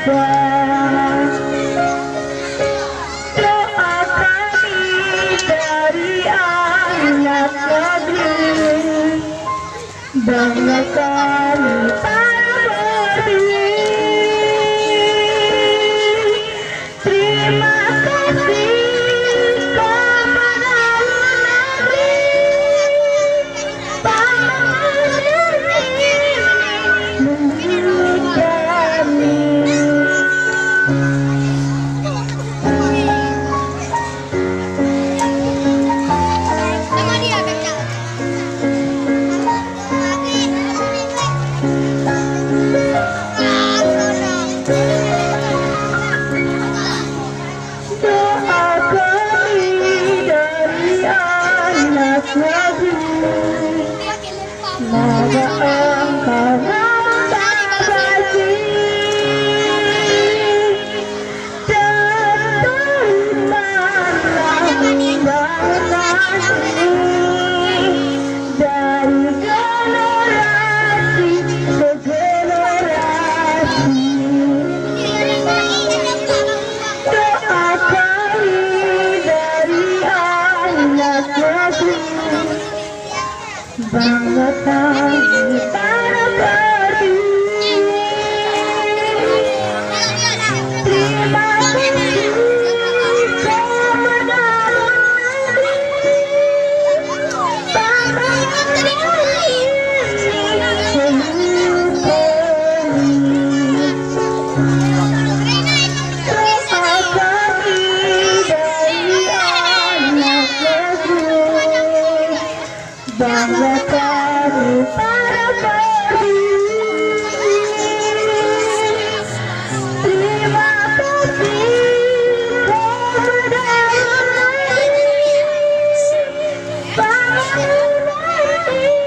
Doa kami dari anak negeri, bangga kami para berdiri. Terima kasih kepada negeri, semoga engkau membatasi dan terimalah undangan ini dari generasi ke generasi. Doa kami dari anak negeri, bangga kami para berdiri. Terima kasih kepada negeri, bangga kami doa kami dari anak negeri, bangga kami para berdiri. Terima kasih kepada negeri, bangga kami